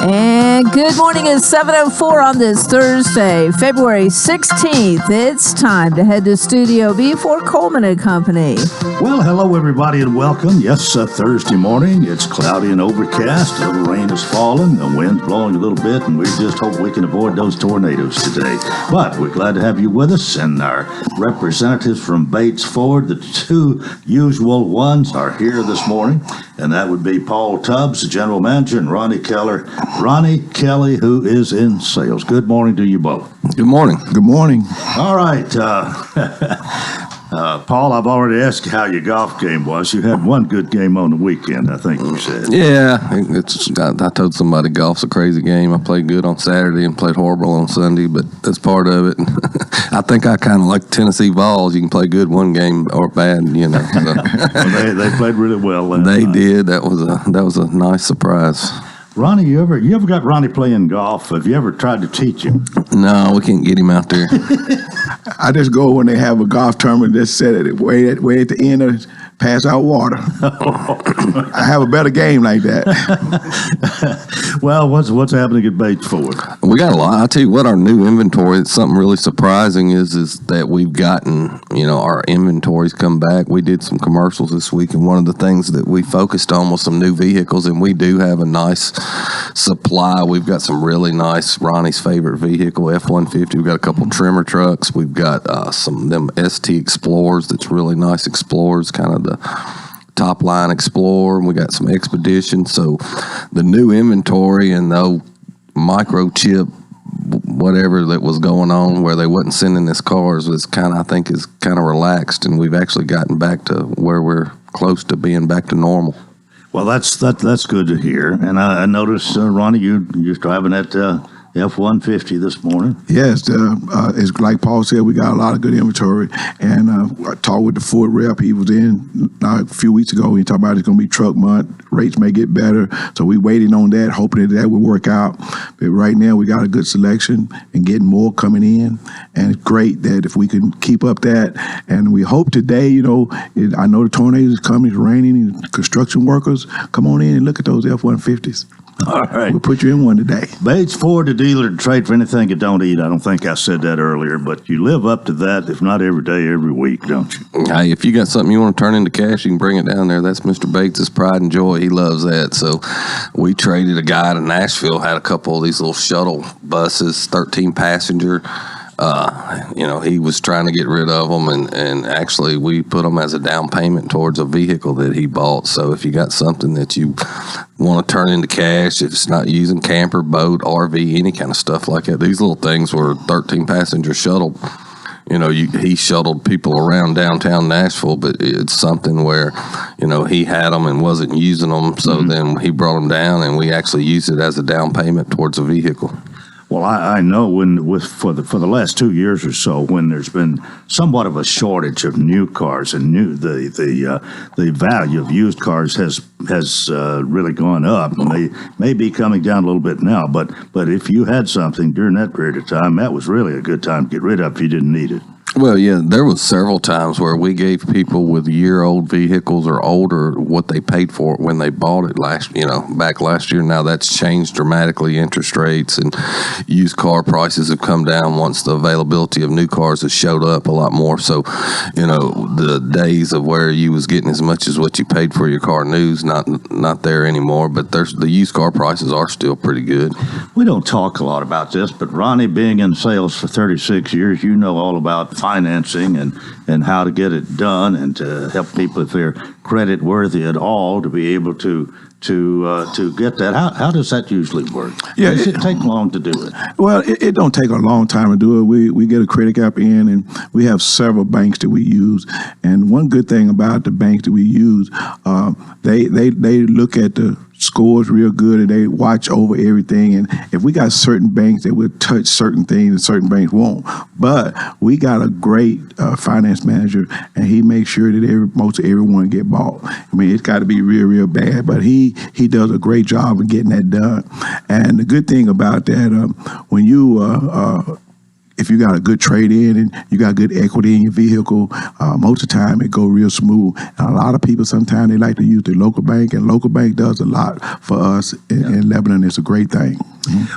And good morning. It's 7:04 on this Thursday, February 16th. It's time to head to Studio B for Coleman and Company. Well, hello, everybody, and welcome. Yes, Thursday morning. It's cloudy and overcast. A little rain is falling. The wind's blowing a little bit, and we just hope we can avoid those tornadoes today. But we're glad to have you with us, and our representatives from Bates Ford, the two usual ones, are here this morning. And that would be Paul Tubbs, the general manager, and Ronnie Kelly, who is in sales. Good morning to you both. Good morning. Good morning. All right. Paul, I've already asked you how your golf game was. You had one good game on the weekend, I think you said. Yeah, I told somebody golf's a crazy game. I played good on Saturday and played horrible on Sunday, but that's part of it. I think I kind of like Tennessee Vols. You can play good one game or bad, you know. So. Well, they played really well. They did. That was a nice surprise. Ronnie, you ever got Ronnie playing golf? Have you ever tried to teach him? No, we can't get him out there. I just go when they have a golf tournament, just set it way at the end of pass out water. I have a better game like that. Well, what's happening at Bates Ford? We got a lot. I'll tell you what, our new inventory, it's something really surprising is that we've gotten, our inventories come back. We did some commercials this week, and one of the things that we focused on was some new vehicles, and we do have a nice supply. We've got some really nice, Ronnie's favorite vehicle, F-150. We've got a couple trimmer trucks. We've got some of them ST Explorers that's really nice Explorers, kind of the top line Explorer, and we got some Expedition. So the new inventory and the microchip whatever that was going on where they wasn't sending us cars was kind of relaxed, and we've actually gotten back to where we're close to being back to normal. Well, that's good to hear. And I noticed, Ronnie, you're driving that F-150 this morning. Yes, it's like Paul said, we got a lot of good inventory. And I talked with the Ford rep. He was in a few weeks ago. He talked about it's going to be truck month. Rates may get better. So we're waiting on that, hoping that will work out. But right now, we got a good selection and getting more coming in. And it's great that if we can keep up that. And we hope today, I know the tornadoes is coming, it's raining, construction workers, come on in and look at those F-150s. All right. We'll put you in one today. Bates Ford, the dealer to trade for anything you don't eat. I don't think I said that earlier, but you live up to that, if not every day, every week, don't you? Hey, if you got something you want to turn into cash, you can bring it down there. That's Mr. Bates' pride and joy. He loves that. So we traded a guy to Nashville, had a couple of these little shuttle buses, 13 passenger. He was trying to get rid of them, and actually we put them as a down payment towards a vehicle that he bought. So if you got something that you want to turn into cash, if it's not using camper, boat, RV, any kind of stuff like that, these little things were 13 passenger shuttle. He shuttled people around downtown Nashville, but it's something where, he had them and wasn't using them. So then he brought them down, and we actually used it as a down payment towards a vehicle. Well, I know for the last 2 years or so, when there's been somewhat of a shortage of new cars and the value of used cars has really gone up. And they may be coming down a little bit now, but if you had something during that period of time, that was really a good time to get rid of if you didn't need it. Well, yeah, there was several times where we gave people with year-old vehicles or older what they paid for it when they bought it back last year. Now that's changed dramatically. Interest rates and used car prices have come down once the availability of new cars has showed up a lot more. So, the days of where you was getting as much as what you paid for your car new's not there anymore. But the used car prices are still pretty good. We don't talk a lot about this, but Ronnie, being in sales for 36 years, you know all about financing and how to get it done and to help people if they're credit worthy at all to be able to get that. How does that usually work? Yeah, does it take long to do it? Well, it don't take a long time to do it. We get a credit app in, and we have several banks that we use. And one good thing about the banks that we use, they look at the scores real good, and they watch over everything. And if we got certain banks that will touch certain things and certain banks won't, but we got a great finance manager, and he makes sure that most of everyone get bought. I mean, it's got to be real bad, but he does a great job of getting that done. And the good thing about that, when you if you got a good trade in and you got good equity in your vehicle, most of the time it go real smooth. And a lot of people sometimes they like to use the local bank, and local bank does a lot for us in Lebanon. It's a great thing.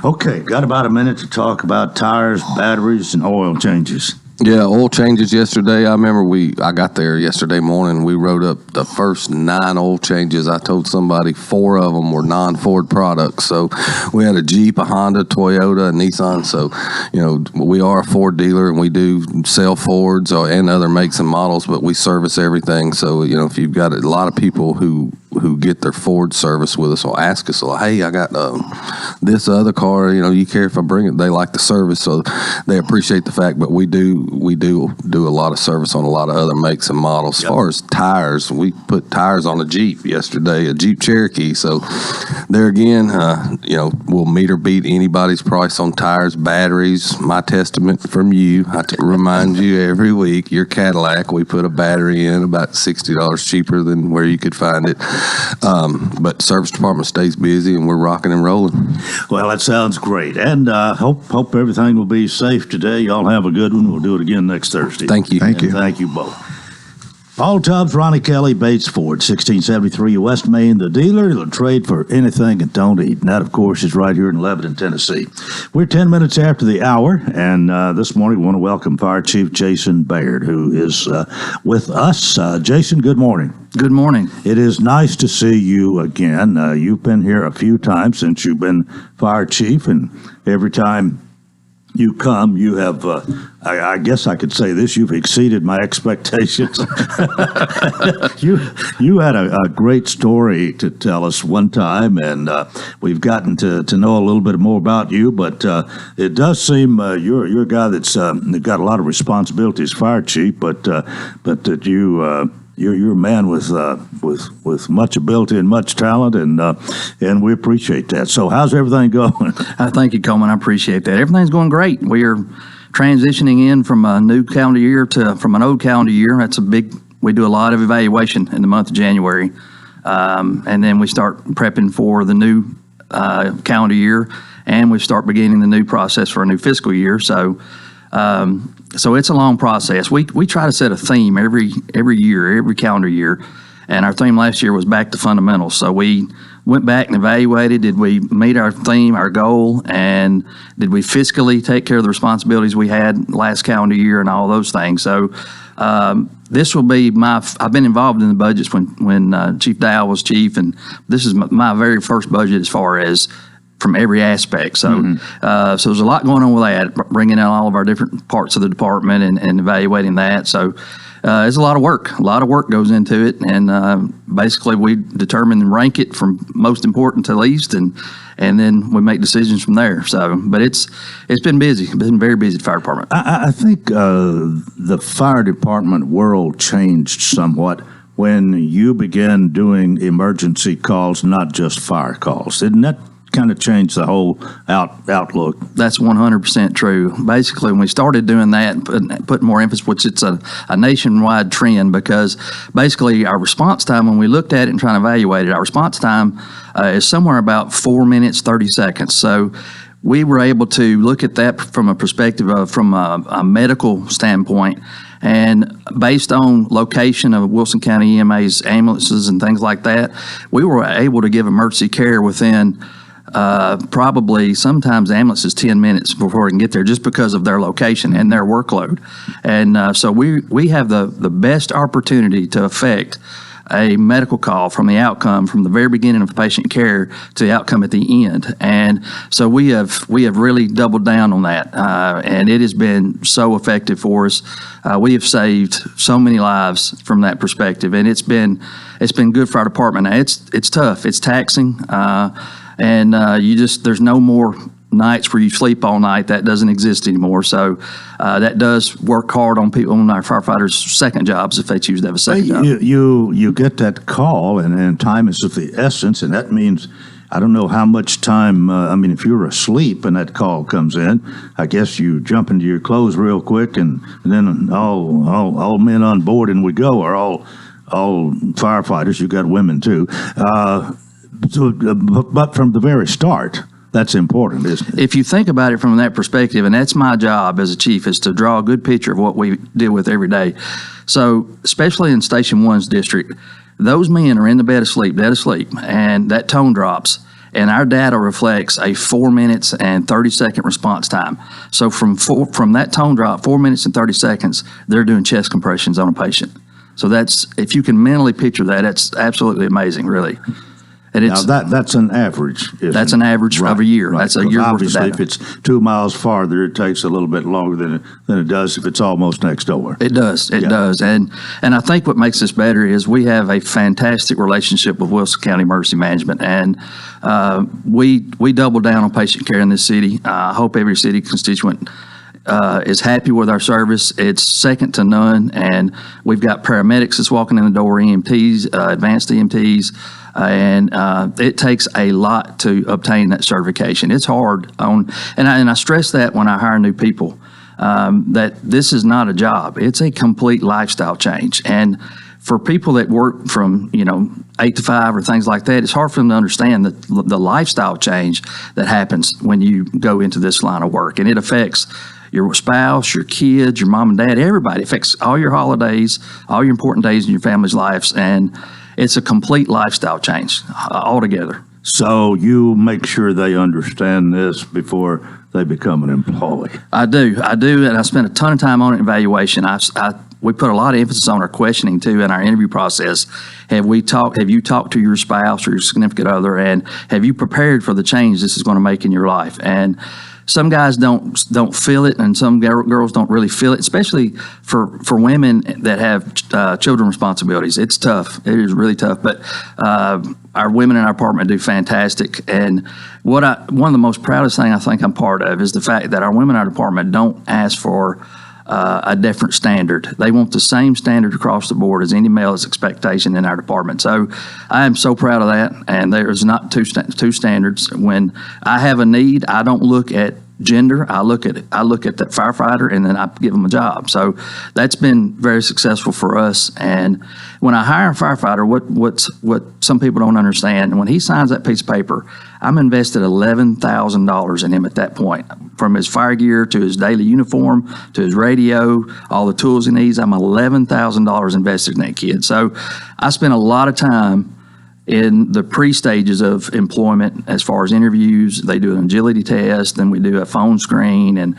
Okay, got about a minute to talk about tires, batteries, and oil changes. Yeah, oil changes yesterday. I remember I got there yesterday morning. We wrote up the first 9 oil changes. I told somebody 4 of them were non-Ford products. So we had a Jeep, a Honda, Toyota, a Nissan. So, we are a Ford dealer, and we do sell Fords and other makes and models, but we service everything. So, if you've got a lot of people who get their Ford service with us will ask us, hey, I got this other car, you care if I bring it? They like the service, so they appreciate the fact, but we do a lot of service on a lot of other makes and models. As far as tires, we put tires on a Jeep yesterday, a Jeep Cherokee, so there again, we'll meet or beat anybody's price on tires, batteries. My testament from you, I remind you every week, your Cadillac, we put a battery in about $60 cheaper than where you could find it. But service department stays busy, and we're rocking and rolling. Well, that sounds great, and hope everything will be safe today. Y'all have a good one. We'll do it again next Thursday. Thank you. Thank you. Thank you both. Paul Tubbs, Ronnie Kelly, Bates Ford, 1673 West Main, the dealer. He'll trade for anything and don't eat. And that, of course, is right here in Lebanon, Tennessee. We're 10 minutes after the hour, and this morning we want to welcome Fire Chief Jason Baird, who is with us. Jason, good morning. Good morning. It is nice to see you again. You've been here a few times since you've been fire chief, and every time you come, you have, I guess I could say this, you've exceeded my expectations. You had a great story to tell us one time, and we've gotten to know a little bit more about you, but it does seem you're a guy that's got a lot of responsibilities, fire chief, but that you're a man with much ability and much talent, and we appreciate that. So how's everything going? Thank you, Coleman. I appreciate that. Everything's going great. We are transitioning in from a new calendar year from an old calendar year. We do a lot of evaluation in the month of January, and then we start prepping for the new calendar year, and we start beginning the new process for a new fiscal year. So it's a long process. We try to set a theme every year, every calendar year, and our theme last year was back to fundamentals. So we went back and evaluated, did we meet our theme, our goal, and did we fiscally take care of the responsibilities we had last calendar year and all those things. So this will be I've been involved in the budgets when Chief Dow was chief, and this is my very first budget as far as from every aspect. So so there's a lot going on with that, bringing in all of our different parts of the department and evaluating that. So it's a lot of work. A lot of work goes into it, and basically we determine and rank it from most important to least, and then we make decisions from there. So, but it's been busy. It's been very busy at the fire department. I think the fire department world changed somewhat when you began doing emergency calls, not just fire calls. Didn't that kind of change the whole outlook? That's 100% true. Basically, when we started doing that, put more emphasis, which it's a nationwide trend, because basically our response time, when we looked at it and trying to evaluate it, our response time is somewhere about 4 minutes, 30 seconds. So we were able to look at that from a perspective of from a medical standpoint, and based on location of Wilson County EMA's ambulances and things like that, we were able to give emergency care within probably sometimes the ambulance is 10 minutes before we can get there, just because of their location and their workload. And so we have the best opportunity to affect a medical call from the outcome from the very beginning of patient care to the outcome at the end. And so we have really doubled down on that, and it has been so effective for us. We have saved so many lives from that perspective, and it's been good for our department. Now, it's tough, it's taxing, and there's no more nights where you sleep all night. That doesn't exist anymore. So that does work hard on people, on our firefighters' second jobs, if they choose to have a second job. You get that call, and time is of the essence, and that means I don't know how much time. If you're asleep and that call comes in, I guess you jump into your clothes real quick, and then all men on board, and we go. Are all firefighters. You got women too. But from the very start, That's important, isn't it? If you think about it from that perspective, and that's my job as a chief, is to draw a good picture of what we deal with every day. So, especially in Station 1's district, those men are in the bed asleep, dead asleep, and that tone drops. And our data reflects a 4 minutes and 30-second response time. So from that tone drop, 4 minutes and 30 seconds, they're doing chest compressions on a patient. So that's, if you can mentally picture that, that's absolutely amazing, really. And it's, now that's an average. That's an average of a year. Right. That's a year worth of data. Obviously, if it's 2 miles farther, it takes a little bit longer than it does if it's almost next door. It does. It does. And I think what makes this better is we have a fantastic relationship with Wilson County Emergency Management, and we double down on patient care in this city. I hope every city constituent is happy with our service. It's second to none, and we've got paramedics that's walking in the door, EMTs, advanced EMTs, and it takes a lot to obtain that certification. It's hard and I stress that when I hire new people, that this is not a job. It's a complete lifestyle change. And for people that work from 8 to 5 or things like that, it's hard for them to understand the lifestyle change that happens when you go into this line of work, and it affects your spouse, your kids, your mom and dad, everybody. It affects all your holidays, all your important days in your family's lives, and it's a complete lifestyle change altogether. So you make sure they understand this before they become an employee. I do, and I spend a ton of time on it in evaluation. We put a lot of emphasis on our questioning too in our interview process. Have you talked to your spouse or your significant other, and have you prepared for the change this is going to make in your life? And some guys don't feel it, and some girls don't really feel it, especially for women that have children responsibilities. It's tough. It is really tough. But our women in our department do fantastic. And one of the most proudest thing I think I'm part of is the fact that our women in our department don't ask for a different standard. They want the same standard across the board as any male's expectation in our department. So I am so proud of that, and there's not two standards. When I have a need, I don't look at gender. I look at that firefighter, and then I give them a job. So that's been very successful for us. And when I hire a firefighter, what some people don't understand, when he signs that piece of paper, I'm invested $11,000 in him at that point, from his fire gear to his daily uniform to his radio, all the tools he needs. I'm $11,000 invested in that kid. So I spent a lot of time in the pre-stages of employment as far as interviews. They do an agility test, then we do a phone screen, and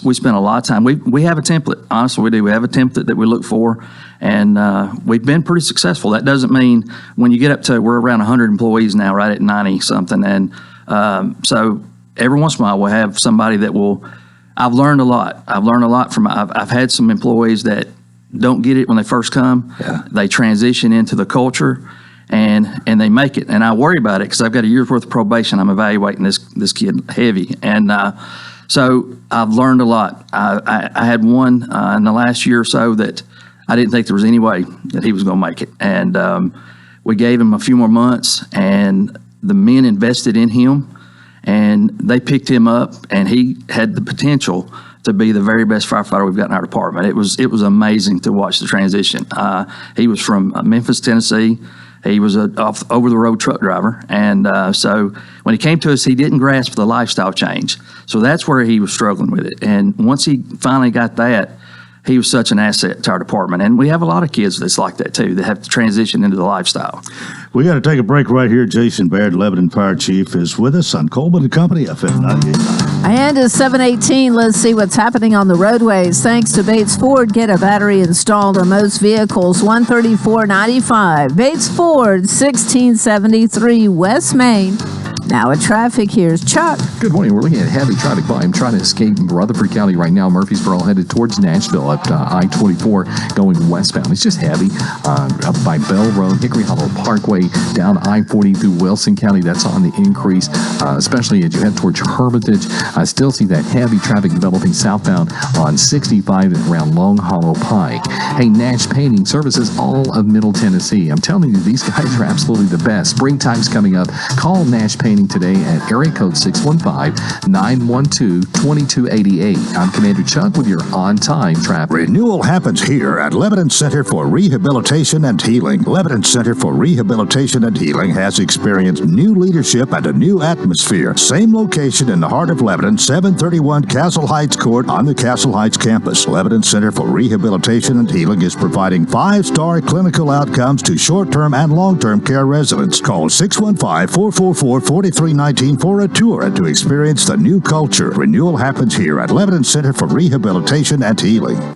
we spend a lot of time. We have a template. Honestly, we do. We have a template that we look for, and we've been pretty successful. That doesn't mean when you get up to, we're around 100 employees now, right at 90-something, and so every once in a while we'll have somebody that will, I've learned a lot. I've had some employees that don't get it when they first come. Yeah. They transition into the culture, and they make it. And I worry about it because I've got a year's worth of probation. I'm evaluating this kid heavy. And so I've learned a lot. I had one in the last year or so that I didn't think there was any way that he was going to make it. And we gave him a few more months, and the men invested in him, and they picked him up, and he had the potential to be the very best firefighter we've got in our department. It was amazing to watch the transition. He was from Memphis, Tennessee. He was a over-the-road truck driver, and so when he came to us, he didn't grasp the lifestyle change. So that's where he was struggling with it. And once he finally got that, he was such an asset to our department. And we have a lot of kids that's like that too, that have to transition into the lifestyle. We got to take a break right here. Jason Baird, Lebanon Fire Chief, is with us on Coleman & Company, FM 98.9. And it's 7:18. Let's see what's happening on the roadways. Thanks to Bates Ford, get a battery installed on most vehicles, $134.95. Bates Ford, 1673 West Main. Now at traffic, here's Chuck. Good morning. We're looking at heavy traffic volume trying to escape Rutherford County right now. Murfreesboro headed towards Nashville at I-24 going westbound. It's just heavy up by Bell Road, Hickory Hollow Parkway, down I-40 through Wilson County. That's on the increase, especially as you head towards Hermitage. I still see that heavy traffic developing southbound on 65 and around Long Hollow Pike. Hey, Nash Painting services all of Middle Tennessee. I'm telling you, these guys are absolutely the best. Springtime's coming up. Call Nash Painting training today at area code 615-912-2288. I'm Commander Chuck with your on-time traffic. Renewal happens here at Lebanon Center for Rehabilitation and Healing. Lebanon Center for Rehabilitation and Healing has experienced new leadership and a new atmosphere. Same location in the heart of Lebanon, 731 Castle Heights Court on the Castle Heights campus. Lebanon Center for Rehabilitation and Healing is providing 5-star clinical outcomes to short-term and long-term care residents. Call 615-444-4319 for a tour and to experience the new culture. Renewal happens here at Lebanon Center for Rehabilitation and Healing.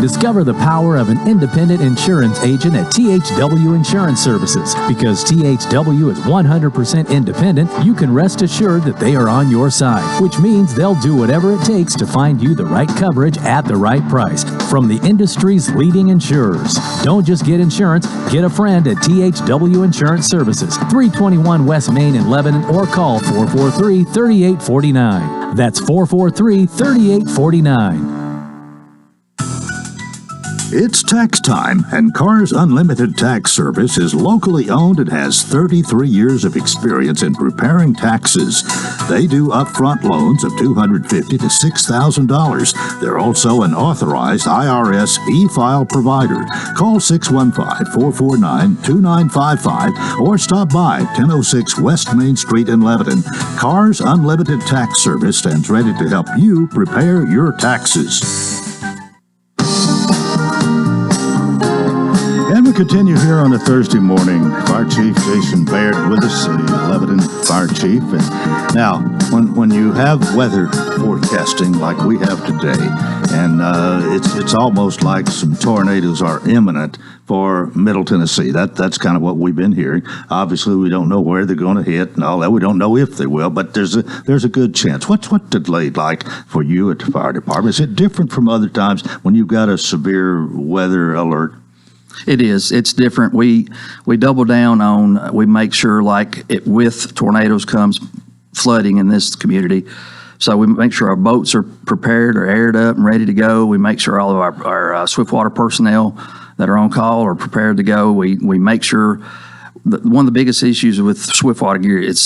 Discover the power of an independent insurance agent at THW Insurance Services. Because THW is 100% independent, you can rest assured that they are on your side, which means they'll do whatever it takes to find you the right coverage at the right price from the industry's leading insurers. Don't just get insurance, get a friend at THW Insurance Services, 321 West Main in Lebanon, or call 443-3849. That's 443-3849. It's tax time, and Cars Unlimited Tax Service is locally owned and has 33 years of experience in preparing taxes. They do upfront loans of $250 to $6,000. They're also an authorized IRS e-file provider. Call 615-449-2955 or stop by 1006 West Main Street in Lebanon. Cars Unlimited Tax Service stands ready to help you prepare your taxes. And we continue here on a Thursday morning. Fire Chief Jason Baird with us, the Lebanon Fire Chief. And now, when you have weather forecasting like we have today, and it's almost like some tornadoes are imminent for Middle Tennessee. That's kind of what we've been hearing. Obviously, we don't know where they're going to hit and all that. We don't know if they will, but there's a good chance. What's delayed like for you at the fire department? Is it different from other times when you've got a severe weather alert? It is. It's different. We double down on, we make sure with tornadoes comes flooding in this community. So we make sure our boats are prepared or aired up and ready to go. We make sure all of our swiftwater personnel that are on call are prepared to go. We make sure one of the biggest issues with swiftwater gear, it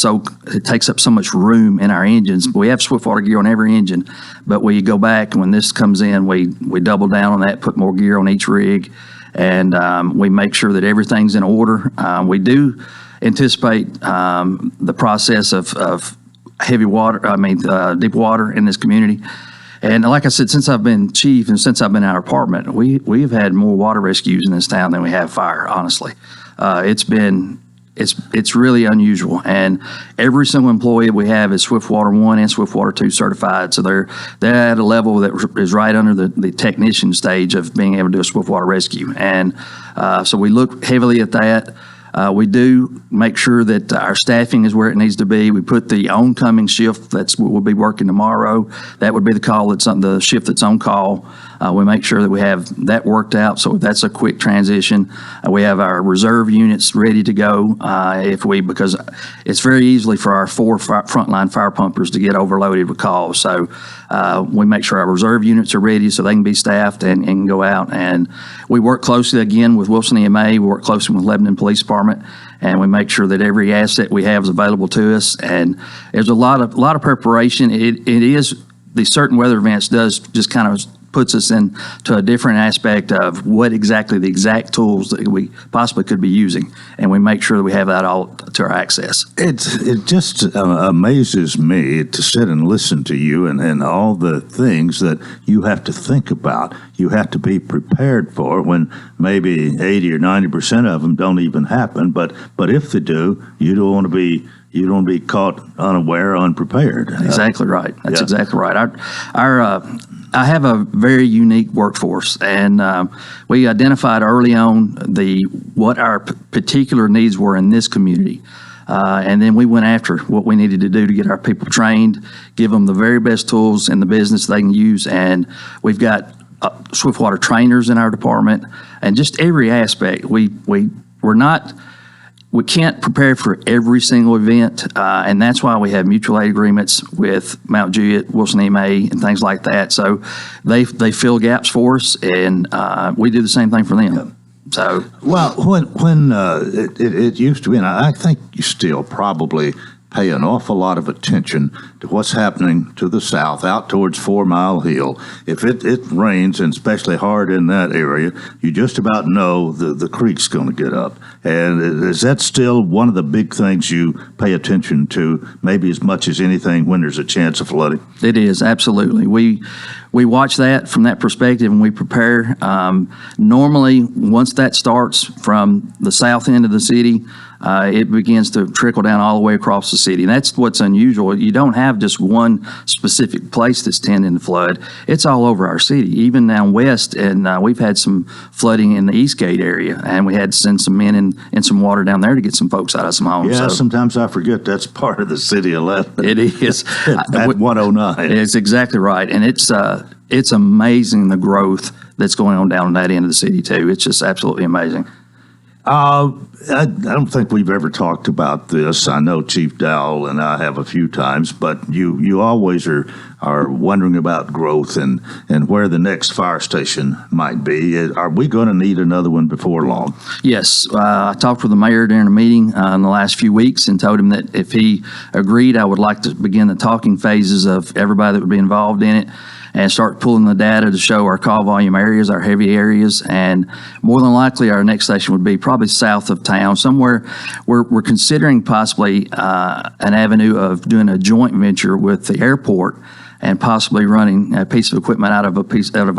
takes up so much room in our engines. We have swiftwater gear on every engine, but we go back and when this comes in, we double down on that, put more gear on each rig. And we make sure that everything's in order. We do anticipate the process of heavy water, deep water in this community. And like I said, since I've been chief and since I've been in our department, we've had more water rescues in this town than we have fire, honestly. It's really unusual, and every single employee we have is Swiftwater 1 and Swiftwater 2 certified, so they're at a level that is right under the technician stage of being able to do a Swiftwater rescue, and so we look heavily at that. We do make sure that our staffing is where it needs to be. We put the oncoming shift we'll be working tomorrow. That would be the shift that's on call. We make sure that we have that worked out, so that's a quick transition. We have our reserve units ready to go because it's very easily for our 4 frontline fire pumpers to get overloaded with calls. So we make sure our reserve units are ready so they can be staffed and can go out. And we work closely again with Wilson EMA. We work closely with Lebanon Police Department, and we make sure that every asset we have is available to us. And there's a lot of preparation. It is the certain weather events does just kind of puts us into a different aspect of what exactly the exact tools that we possibly could be using, and we make sure that we have that all to our access. It just amazes me to sit and listen to you and all the things that you have to think about. You have to be prepared for when maybe 80 or 90% of them don't even happen. But if they do, you don't want to be caught unaware, unprepared. Exactly right. That's exactly right. I have a very unique workforce, and we identified early on what our particular needs were in this community. And then we went after what we needed to do to get our people trained, give them the very best tools in the business they can use. And we've got Swiftwater trainers in our department, and just every aspect. We can't prepare for every single event, and that's why we have mutual aid agreements with Mount Juliet, Wilson EMA, and things like that. So they fill gaps for us, and we do the same thing for them. Yeah. So when it used to be, and I think you still probably pay an awful lot of attention to what's happening to the south, out towards 4 Mile Hill. If it rains, and especially hard in that area, you just about know the creek's going to get up. And is that still one of the big things you pay attention to, maybe as much as anything, when there's a chance of flooding? It is, absolutely. We watch that from that perspective and we prepare. Normally, once that starts from the south end of the city, it begins to trickle down all the way across the city. And that's what's unusual. You don't have just one specific place that's tending to flood. It's all over our city, even down west. And we've had some flooding in the Eastgate area, and we had to send some men in some water down there to get some folks out of some homes. Yeah, so, sometimes I forget that's part of the city of Lebanon. It is. At 109. It's exactly right. And it's amazing the growth that's going on down that end of the city, too. It's just absolutely amazing. I don't think we've ever talked about this. I know Chief Dowell and I have a few times, but you always are wondering about growth and where the next fire station might be. Are we going to need another one before long? Yes. I talked with the mayor during a meeting in the last few weeks and told him that if he agreed, I would like to begin the talking phases of everybody that would be involved in it, and start pulling the data to show our call volume areas, our heavy areas, and more than likely our next station would be probably south of town, somewhere. We're considering possibly an avenue of doing a joint venture with the airport and possibly running a piece of equipment out of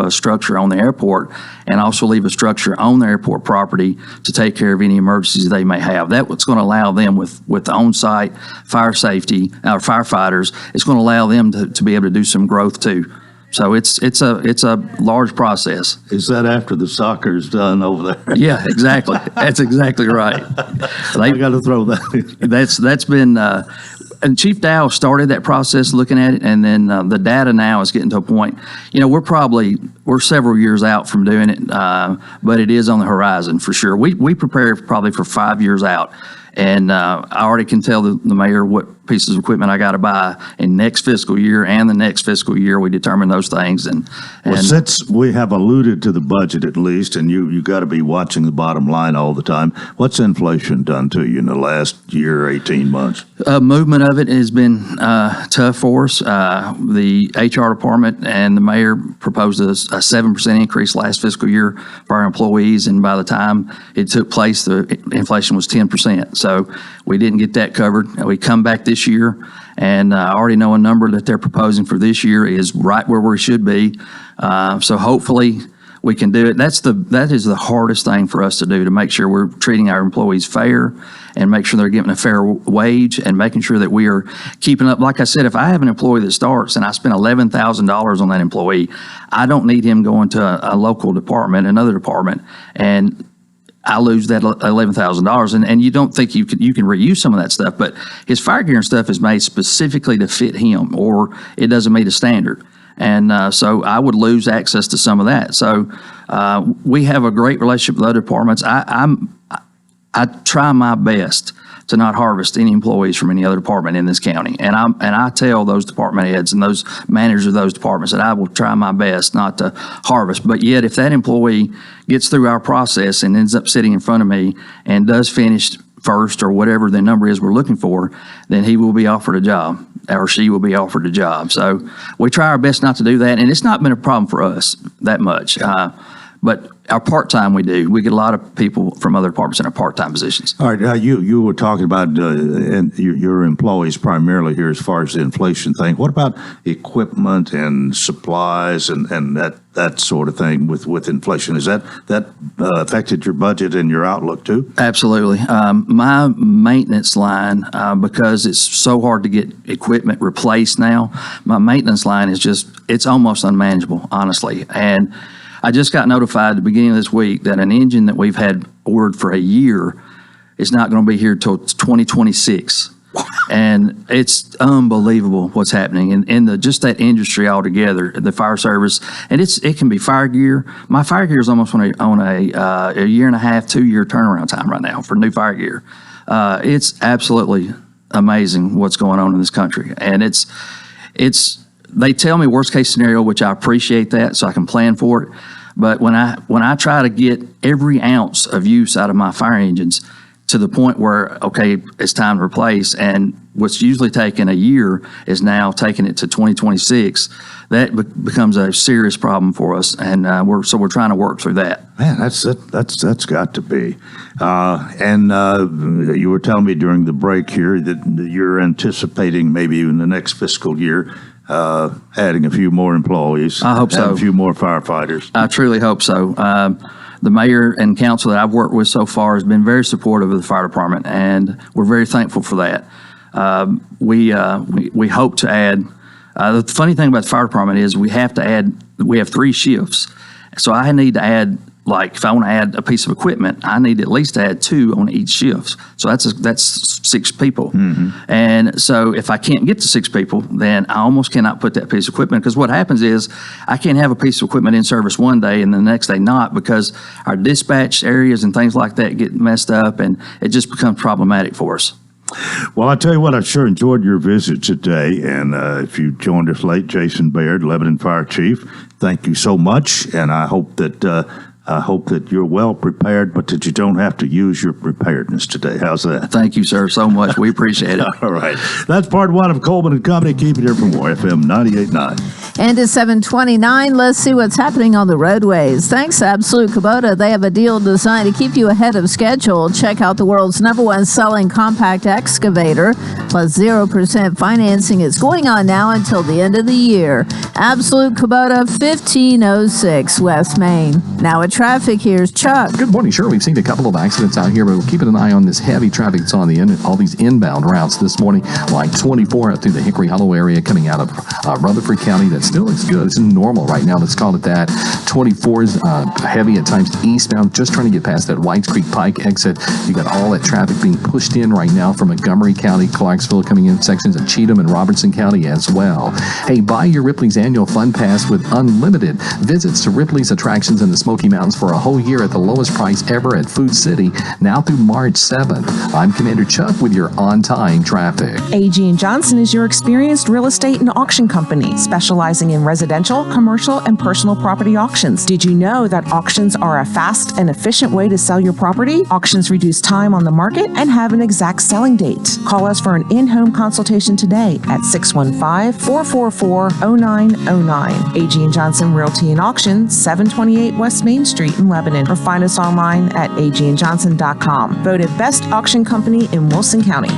a structure on the airport, and also leave a structure on the airport property to take care of any emergencies they may have. That's what's going to allow them with on-site fire safety, our firefighters, it's going to allow them to be able to do some growth too. So it's a large process. Is that after the soccer's done over there? Yeah, exactly. That's exactly right. I got to throw that in. That's been, and Chief Dow started that process looking at it, and then the data now is getting to a point. We're several years out from doing it, but it is on the horizon for sure. We prepare probably for 5 years out. And I already can tell the mayor what pieces of equipment I got to buy in next fiscal year and the next fiscal year. We determine those things. Well, since we have alluded to the budget at least, and you got to be watching the bottom line all the time, what's inflation done to you in the last year, 18 months? Movement of it has been tough for us. The HR department and the mayor proposed a 7% increase last fiscal year for our employees, and by the time it took place, the inflation was 10%. So we didn't get that covered. We come back this year, and I already know a number that they're proposing for this year is right where we should be. So hopefully we can do it. That is the hardest thing for us to do, to make sure we're treating our employees fair and make sure they're getting a fair wage, and making sure that we are keeping up. Like I said, if I have an employee that starts and I spend $11,000 on that employee, I don't need him going to a local department, another department, and I lose that $11,000, and you don't think you can reuse some of that stuff, but his fire gear and stuff is made specifically to fit him, or it doesn't meet a standard. And so I would lose access to some of that. So we have a great relationship with other departments. I try my best to not harvest any employees from any other department in this county. And I tell those department heads and those managers of those departments that I will try my best not to harvest. But yet, if that employee gets through our process and ends up sitting in front of me and does finish first or whatever the number is we're looking for, then he will be offered a job, or she will be offered a job. So we try our best not to do that. And it's not been a problem for us that much. But our part-time, we do. We get a lot of people from other departments in our part-time positions. All right, you were talking about and your employees primarily here as far as the inflation thing. What about equipment and supplies and that sort of thing with inflation? Has that affected your budget and your outlook too? Absolutely. My maintenance line, because it's so hard to get equipment replaced now, my maintenance line it's almost unmanageable, honestly. And I just got notified at the beginning of this week that an engine that we've had ordered for a year is not going to be here till 2026. And it's unbelievable what's happening in just that industry altogether, the fire service. And it can be fire gear. My fire gear is almost on a year and a half, 2 year turnaround time right now for new fire gear. It's absolutely amazing what's going on in this country. And they tell me worst case scenario, which I appreciate that, so I can plan for it. But when I try to get every ounce of use out of my fire engines, to the point where, okay, it's time to replace. And what's usually taking a year is now taking it to 2026. That becomes a serious problem for us. And we're trying to work through that. Man, that's got to be. And you were telling me during the break here that you're anticipating maybe in the next fiscal year adding a few more employees. I hope so. A few more firefighters. I truly hope so. The mayor and council that I've worked with so far has been very supportive of the fire department, and we're very thankful for that. We hope to add. The funny thing about the fire department is we have 3 shifts, so I need to add. Like if I want to add a piece of equipment, I need at least to add 2 on each shift. So that's 6 people. And so if I can't get to 6 people, then I almost cannot put that piece of equipment, because what happens is I can't have a piece of equipment in service one day and the next day not, because our dispatch areas and things like that get messed up, and it just becomes problematic for us. Well, I tell you what, I sure enjoyed your visit today. And if you joined us late, Jason Baird, Lebanon Fire Chief, thank you so much. And I hope that you're well prepared, but that you don't have to use your preparedness today. How's that? Thank you, sir, so much. We appreciate it. All right. That's part 1 of Coleman and Company. Keep it here for more. FM 98.9. And at 7:29, let's see what's happening on the roadways. Thanks to Absolute Kubota, they have a deal designed to keep you ahead of schedule. Check out the world's #1 selling compact excavator, plus 0% financing is going on now until the end of the year. Absolute Kubota, 1506 West Main. Now at traffic, here's Chuck. Good morning. Sure, we've seen a couple of accidents out here, but we're keeping an eye on this heavy traffic that's on all these inbound routes this morning, like 24 up through the Hickory Hollow area coming out of Rutherford County. That still looks good. It's normal right now. Let's call it that. 24 is heavy at times eastbound, just trying to get past that Whites Creek Pike exit. You got all that traffic being pushed in right now from Montgomery County, Clarksville, coming in sections of Cheatham and Robertson County as well. Hey, buy your Ripley's annual Fun Pass with unlimited visits to Ripley's attractions in the Smoky Mountains for a whole year at the lowest price ever at Food City, now through March 7th. I'm Commander Chuck with your on-time traffic. A.G. & Johnson is your experienced real estate and auction company, specializing in residential, commercial, and personal property auctions. Did you know that auctions are a fast and efficient way to sell your property? Auctions reduce time on the market and have an exact selling date. Call us for an in-home consultation today at 615-444-0909. A.G. & Johnson Realty and Auction, 728 West Main Street in Lebanon, or find us online at agandjohnson.com. Voted best auction company in Wilson County.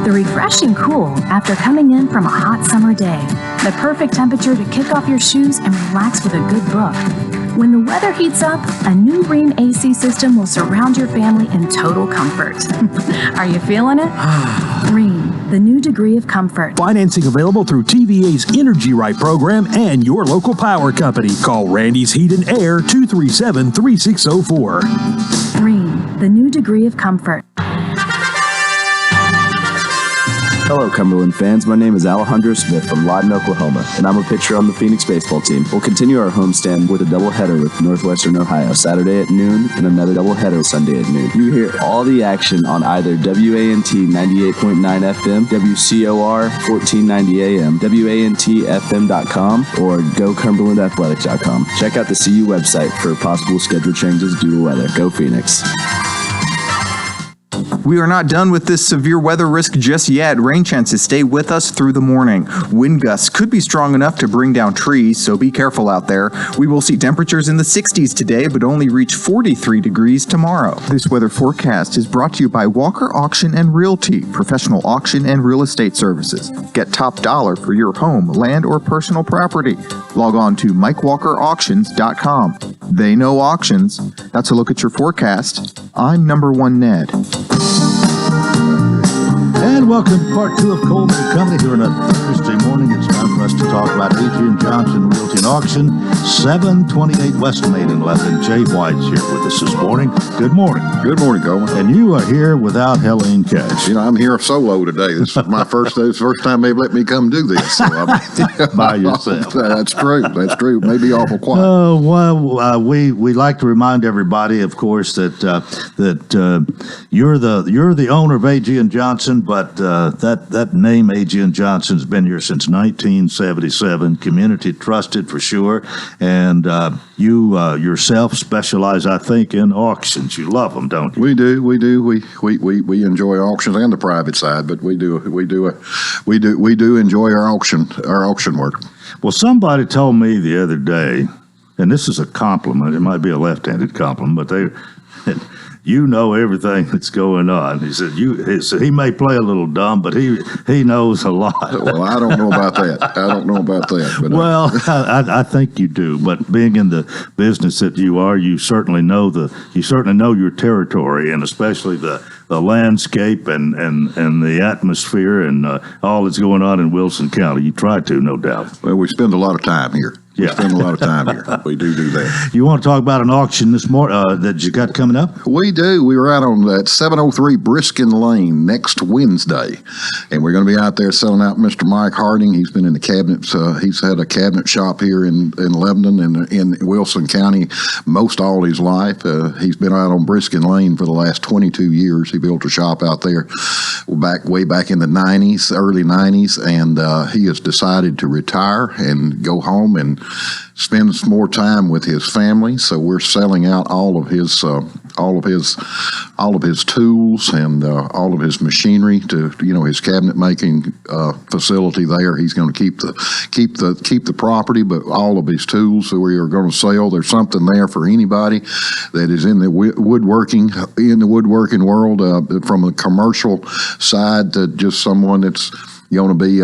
The refreshing cool after coming in from a hot summer day. The perfect temperature to kick off your shoes and relax with a good book. When the weather heats up, a new Rheem AC system will surround your family in total comfort. Are you feeling it? Rheem, the new degree of comfort. Financing available through TVA's Energy Right program and your local power company. Call Randy's Heat and Air 237-3604. Rheem, the new degree of comfort. Hello, Cumberland fans. My name is Alejandro Smith from Lawton, Oklahoma, and I'm a pitcher on the Phoenix baseball team. We'll continue our homestand with a doubleheader with Northwestern Ohio, Saturday at noon, and another doubleheader Sunday at noon. You hear all the action on either WANT 98.9 FM, WCOR 1490 AM, WANTFM.com, or GoCumberlandAthletics.com. Check out the CU website for possible schedule changes due to weather. Go Phoenix. We are not done with this severe weather risk just yet. Rain chances stay with us through the morning. Wind gusts could be strong enough to bring down trees, so be careful out there. We will see temperatures in the 60s today, but only reach 43 degrees tomorrow. This weather forecast is brought to you by Walker Auction and Realty, professional auction and real estate services. Get top dollar for your home, land, or personal property. Log on to MikeWalkerAuctions.com. They know auctions. That's a look at your forecast. I'm number 1 Ned. And welcome to part 2 of Coleman and Company here on a Thursday morning. It's time for us to talk about A.G. & Johnson Realty and Auction, 728 West Main in Lebanon. Jay White's here with us this morning. Good morning. Good morning, Coleman. And you are here without Helene Cash. You know, I'm here solo today. This is my first time they've let me come do this. So by yourself. That's true. That's true. Maybe awful quiet. We like to remind everybody, of course, that you're the owner of A.G. & Johnson, but but that name, A.G. & Johnson's been here since 1977. Community trusted for sure. And you yourself specialize, I think, in auctions. You love them, don't you? We do. We enjoy auctions and the private side, but we do enjoy our auction work. Well, somebody told me the other day, and this is a compliment. It might be a left-handed compliment, but you know everything that's going on. He said he may play a little dumb, but he knows a lot. Well, I don't know about that. But well, I think you do. But being in the business that you are, you certainly know your territory, and especially the landscape and the atmosphere and all that's going on in Wilson County. You try to, no doubt. Well, we spend a lot of time here. Yeah. We spend a lot of time here. We do that. You want to talk about an auction this morning that you got coming up? We do. We were out on that 703 Briskin Lane next Wednesday, and we're going to be out there selling out Mr. Mike Harding. He's been in the cabinets. He's had a cabinet shop here in Lebanon and in Wilson County most all his life. He's been out on Briskin Lane for the last 22 years. He built a shop out there way back in the 90s, early 90s, and he has decided to retire and go home and spends more time with his family. So we're selling out all of his tools and all of his machinery to his cabinet making facility there. He's going to keep the property, but all of his tools that we are going to sell. There's something there for anybody that is in the woodworking world, from a commercial side to just someone that's going to be,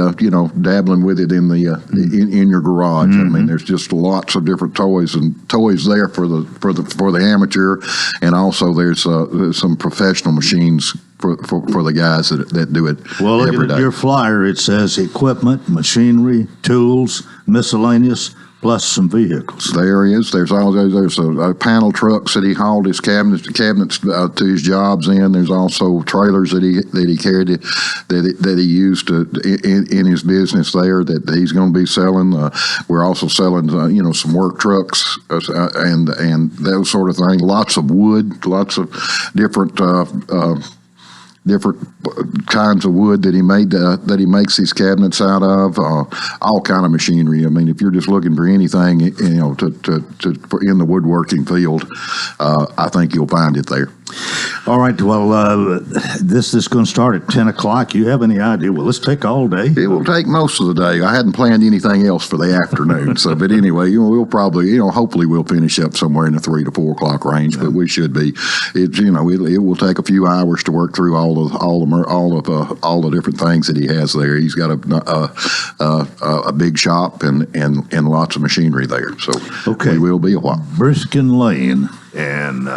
dabbling with it in your garage. Mm-hmm. I mean, there's just lots of different toys there for the amateur, and also there's some professional machines for the guys that do it. Well, every look at day. Your flyer. It says equipment, machinery, tools, miscellaneous, plus some vehicles. There is. There's a panel trucks that he hauled his cabinets to his jobs in. There's also trailers that he carried that he used in his business there that he's going to be selling. We're also selling some work trucks and those sort of things. Lots of wood, lots of different kinds of wood that he makes these cabinets out of, all kind of machinery. I mean, if you're just looking for anything, in the woodworking field, I think you'll find it there. All right. Well, this is going to start at 10 o'clock. You have any idea? Will this take all day? It will take most of the day. I hadn't planned anything else for the afternoon. But anyway, we'll probably, hopefully we'll finish up somewhere in the 3 to 4 o'clock range. But we should be. It will take a few hours to work through all the different things that he has there. He's got a big shop and lots of machinery there. So we will be a while. Briskin Lane and.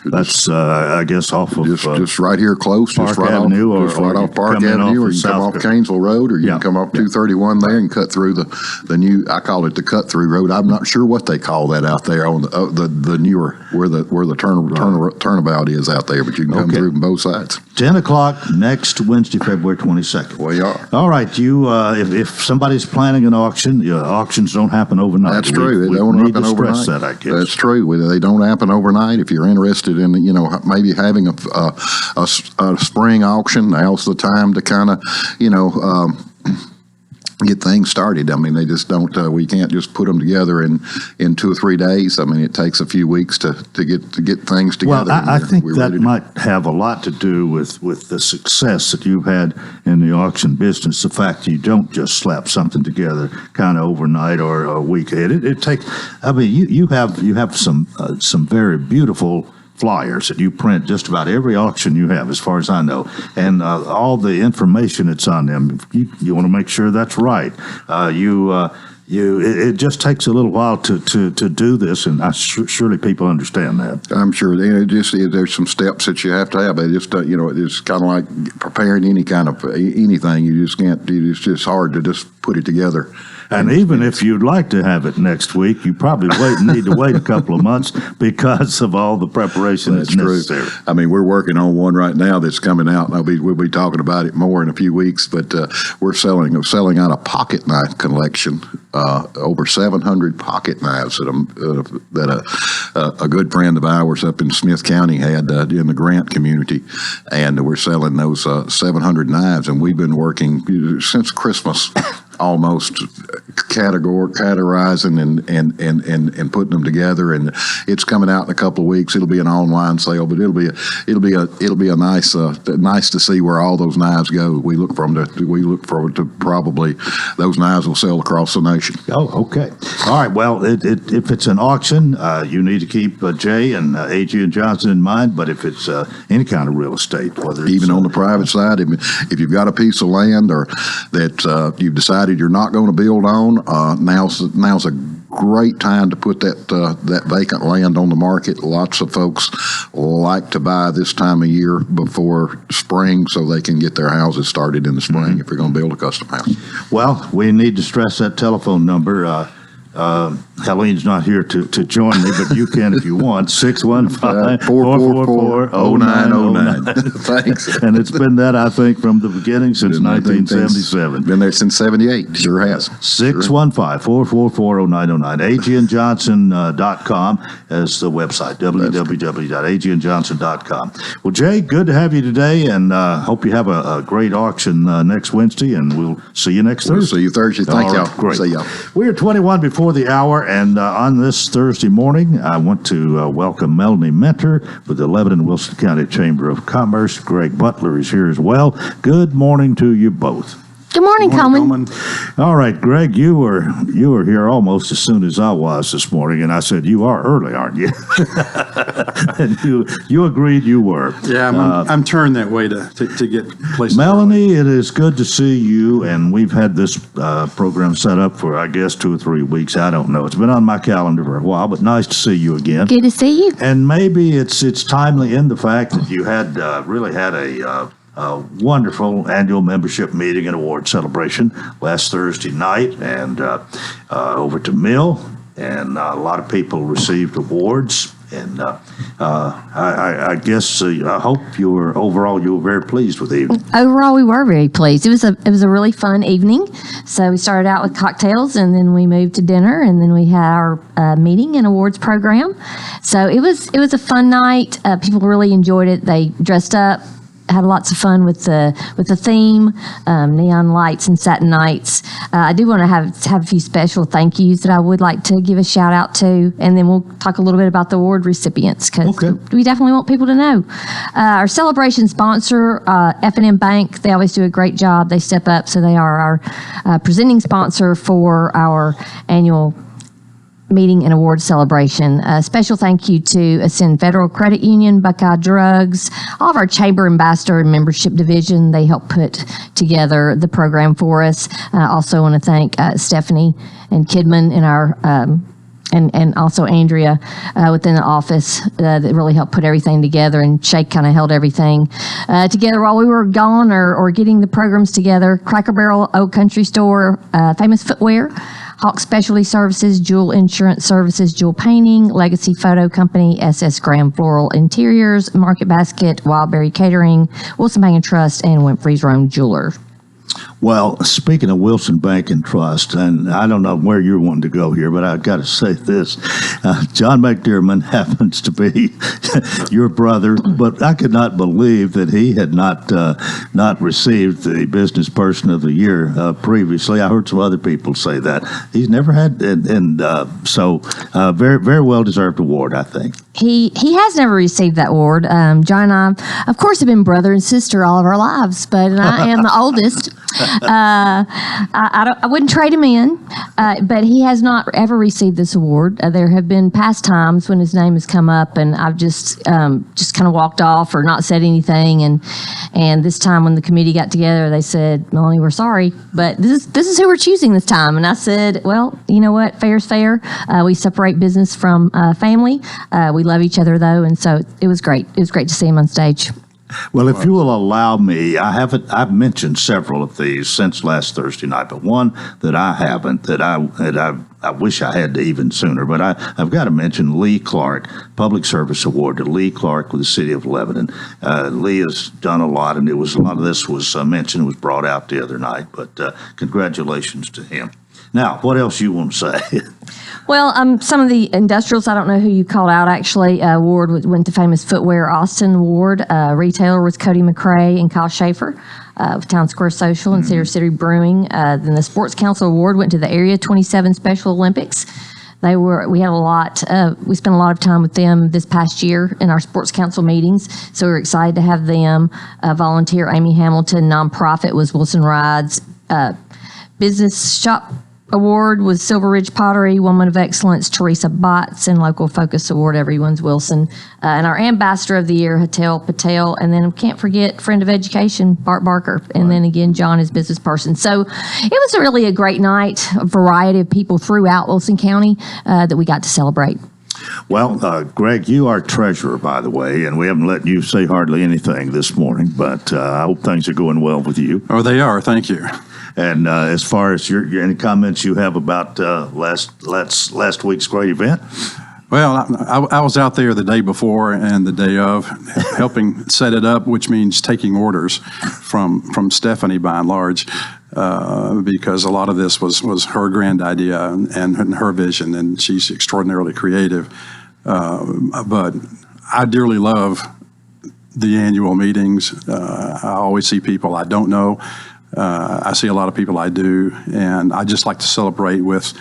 That's, I guess, off of just right here close, Park Avenue, off Park Avenue, or you can come off Canesville Road, or you can come off 231 there and cut through the new. I call it the cut through road. I'm not sure what they call that out there on the newer where the turnabout is out there, but you can come through from both sides. 10 o'clock next Wednesday, February 22nd. We are. All right, you. If somebody's planning an auction, auctions don't happen overnight. That's true. We don't need happen to overnight. stress that, I guess. That's true. They don't happen overnight. If you're interested in maybe having a spring auction, now's the time to kind of get things started. I mean, they just don't. We can't just put them together in 2 or 3 days. I mean, it takes a few weeks to get things together. Well, I think that might have a lot to do with the success that you've had in the auction business. The fact that you don't just slap something together kind of overnight or a week ahead. It takes. I mean, you have some very beautiful flyers that you print just about every auction you have, as far as I know, and all the information that's on them. You want to make sure that's right. It just takes a little while to do this, and surely people understand that. I'm sure there's some steps that you have to have. It's kind of like preparing any kind of anything. You just can't. It's just hard to just put it together. And even if you'd like to have it next week, you probably need to wait a couple of months because of all the preparation that's necessary. True. I mean, we're working on one right now that's coming out, and we'll be talking about it more in a few weeks. But we're selling out a pocket knife collection over 700 pocket knives that a good friend of ours up in Smith County had in the Grant community, and we're selling those 700 knives, and we've been working since Christmas. Almost categorizing and putting them together, and it's coming out in a couple of weeks. It'll be an online sale, but it'll be a nice to see where all those knives go. We look forward to probably those knives will sell across the nation. Oh, okay. All right. Well, if it's an auction, you need to keep Jay and A.G. and Johnson in mind. But if it's any kind of real estate, whether even on the private side, if you've got a piece of land or that you've decided you're not going to build on, now's a great time to put that vacant land on the market. Lots of folks like to buy this time of year before spring so they can get their houses started in the spring if they're going to build a custom house. Well, we need to stress that telephone number. Helene's not here to join me, but you can if you want. 615-444-0909. Thanks. And it's been that, I think, from the beginning since 1977. Been there since 78. Sure has. 615-444-0909. agandjohnson.com is the website, www.agandjohnson.com. Well, Jay, good to have you today, and hope you have a great auction next Wednesday, and we'll see you next Thursday. We'll see you Thursday. Thank y'all. Great. See y'all. We are 21 before the hour, and on this Thursday morning, I want to welcome Melanie Mentor with the Lebanon Wilson County Chamber of Commerce. Greg Butler is here as well. Good morning to you both. Good morning, Coleman. All right, Greg, you were here almost as soon as I was this morning, and I said, you are early, aren't you? And you agreed you were. Yeah, I'm turned that way to get places. Melanie, it is good to see you, and we've had this program set up for, I guess, 2 or 3 weeks. I don't know. It's been on my calendar for a while, but nice to see you again. Good to see you. And maybe it's timely in the fact that you had really had a wonderful annual membership meeting and award celebration last Thursday night, and over to Mill, and a lot of people received awards. And I guess I hope you were very pleased with the evening. Overall, we were very pleased. It was a really fun evening. So we started out with cocktails, and then we moved to dinner, and then we had our meeting and awards program. So it was a fun night. People really enjoyed it. They dressed up, had lots of fun with the theme, neon lights and satin nights. I do want to have a few special thank yous that I would like to give a shout out to, and then we'll talk a little bit about the award recipients, because we definitely want people to know. Our celebration sponsor, F&M Bank, they always do a great job. They step up, so they are our presenting sponsor for our annual meeting and award celebration. A special thank you to Ascend Federal Credit Union, Buckeye Drugs, all of our chamber ambassador and membership division. They helped put together the program for us. Also want to thank Stephanie and Kidman in our and also Andrea within the office that really helped put everything together, and Shake kind of held everything together while we were gone or getting the programs together. Cracker Barrel, Oak Country Store, Famous Footwear, Hawk Specialty Services, Jewel Insurance Services, Jewel Painting, Legacy Photo Company, SS Graham Floral Interiors, Market Basket, Wildberry Catering, Wilson Bank and Trust, and Winfrey's Rome Jeweler. Well, speaking of Wilson Bank and Trust, and I don't know where you're wanting to go here, but I've got to say this. John McDermott happens to be your brother, but I could not believe that he had not received the Business Person of the Year previously. I heard some other people say that. He's never had, so very, very well-deserved award, I think. He has never received that award. John and I, of course, have been brother and sister all of our lives, but I am the oldest. I wouldn't trade him in, but he has not ever received this award. There have been past times when his name has come up, and I've just kind of walked off or not said anything. And this time when the committee got together, they said, "Melanie, we're sorry, but this is who we're choosing this time." And I said, "Well, you know what? Fair's fair. We separate business from family. We love each other, though, and so it was great. It was great to see him on stage." Well, if you will allow me, I've mentioned several of these since last Thursday night, but one that I haven't, that I wish I had to even sooner, but I've got to mention Lee Clark, Public Service Award to Lee Clark with the City of Lebanon. Lee has done a lot, and a lot of this was mentioned, was brought out the other night, but congratulations to him. Now, what else you want to say? Well, some of the industrials, I don't know who you called out, actually. Award went to Famous Footwear Austin Award. Retailer was Cody McCrae and Kyle Schaefer of Town Square Social and Cedar City Brewing. Then the Sports Council Award went to the Area 27 Special Olympics. We had a lot, we spent a lot of time with them this past year in our Sports Council meetings, so we're excited to have them. Volunteer Amy Hamilton, nonprofit was Wilson Rides. Business Shop Award was Silver Ridge Pottery, Woman of Excellence, Teresa Botts, and Local Focus Award, Everyone's Wilson. And our Ambassador of the Year, Hatel Patel, and then can't forget Friend of Education, Bart Barker, and then again, John is business person. So it was really a great night, a variety of people throughout Wilson County that we got to celebrate. Well, Greg, you are treasurer, by the way, and we haven't let you say hardly anything this morning, but I hope things are going well with you. Oh, they are. Thank you. And as far as any comments you have about last week's great event? Well, I was out there the day before and the day of helping set it up, which means taking orders from Stephanie by and large, because a lot of this was her grand idea and her vision, and she's extraordinarily creative. But I dearly love the annual meetings. I always see people I don't know. I see a lot of people I do, and I just like to celebrate with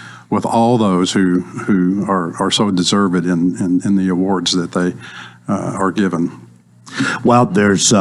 all those who are so deserved in the awards that they are given. Well, there's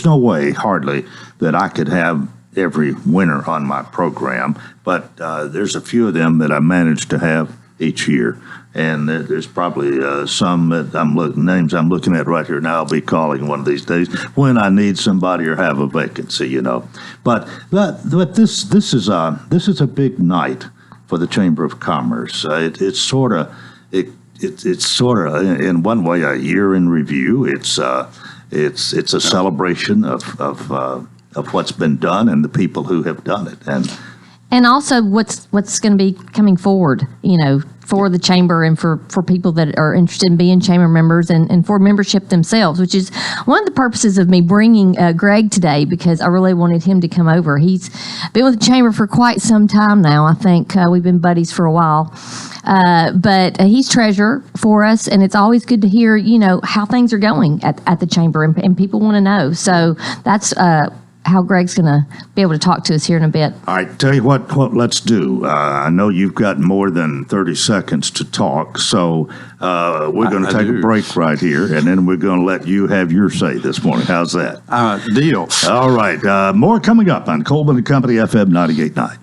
no way hardly that I could have every winner on my program, but there's a few of them that I managed to have each year. And there's probably some that names I'm looking at right here now. I'll be calling one of these days when I need somebody or have a vacancy, you know. But this is a big night for the Chamber of Commerce. It's sort of in one way a year in review. It's a celebration of what's been done and the people who have done it, and also what's going to be coming forward, you know, for the chamber and for people that are interested in being chamber members and for membership themselves, which is one of the purposes of me bringing Greg today, because I really wanted him to come over. He's been with the chamber for quite some time now. I think we've been buddies for a while. But he's treasurer for us, and it's always good to hear, you know, how things are going at the chamber, and people want to know. So that's how Greg's going to be able to talk to us here in a bit. All right, tell you what let's do. I know you've got more than 30 seconds to talk, so we're going to take a break right here, and then we're going to let you have your say this morning. How's that? Deal. All right, more coming up on Coleman & Company FM 98.9.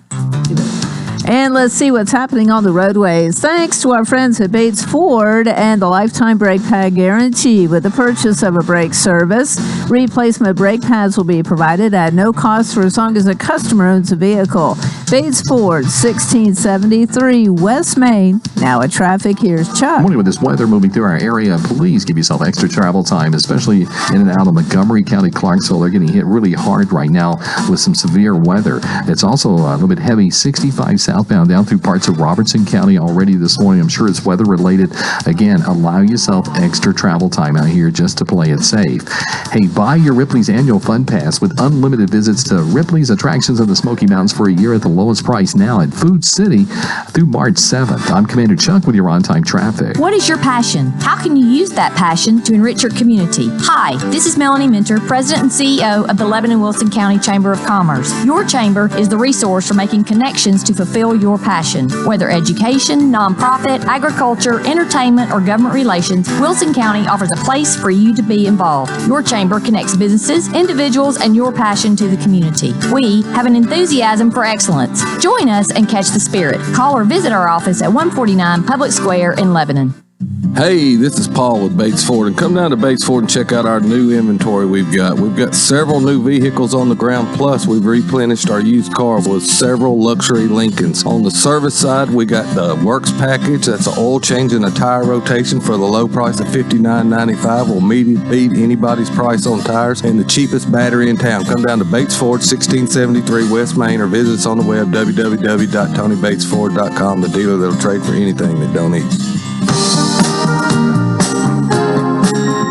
And let's see what's happening on the roadways. Thanks to our friends at Bates Ford and the Lifetime Brake Pad Guarantee. With the purchase of a brake service, replacement brake pads will be provided at no cost for as long as a customer owns a vehicle. Bates Ford, 1673 West Main. Now at traffic, here's Chuck. Morning. With this weather moving through our area, please give yourself extra travel time, especially in and out of Montgomery County, Clarksville. They're getting hit really hard right now with some severe weather. It's also a little bit heavy, 65 southbound down through parts of Robertson County already this morning. I'm sure it's weather related. Again, allow yourself extra travel time out here just to play it safe. Hey, buy your Ripley's annual fun pass with unlimited visits to Ripley's attractions in the Smoky Mountains for a year at the lowest price now at Food City through March 7th. I'm Commander Chuck with your on-time traffic. What is your passion? How can you use that passion to enrich your community? Hi, this is Melanie Minter, President and CEO of the Lebanon-Wilson County Chamber of Commerce. Your chamber is the resource for making connections to fulfill your passion. Whether education, nonprofit, agriculture, entertainment, or government relations, Wilson County offers a place for you to be involved. Your chamber connects businesses, individuals, and your passion to the community. We have an enthusiasm for excellence. Join us and catch the spirit. Call or visit our office at 149 Public Square in Lebanon. Hey, this is Paul with Bates Ford, and come down to Bates Ford and check out our new inventory we've got. We've got several new vehicles on the ground, plus we've replenished our used car with several luxury Lincolns. On the service side, we got the Works package. That's an oil change and a tire rotation for the low price of $59.95. Will beat anybody's price on tires, and the cheapest battery in town. Come down to Bates Ford, 1673 West Main, or visit us on the web, www.tonybatesford.com, the dealer that'll trade for anything that don't eat.